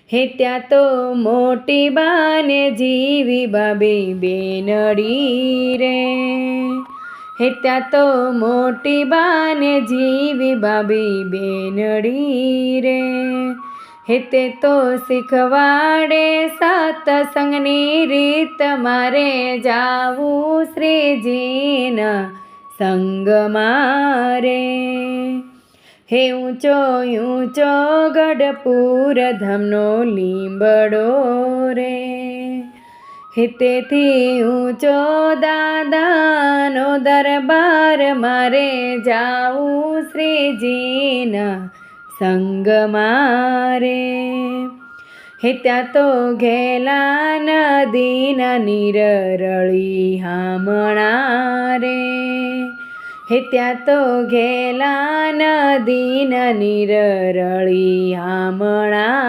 હે ત્યાં તો મોટી બાને જીવી બાબી બેનડી રે, હે ત્યાં તો મોટી બાને જીવી બાબી બેનડી રે, હે તે તો શીખવાડે સત્સંગની રીત મારે જાવું શ્રીજીના સંગ મારે, હે ઊંચો ઊંચો ગઢપુર ધામનો લીંબડો રે, હે તેથી ઊંચો દાદાનો દરબાર મારે જાવું શ્રીજીના સંગ મારે, હે ત્યાં તો ઘેલા નદીના નીર રળી હામણા રે, હે ત્યાં તો ઘેલા નદીના નીર રળી હામણા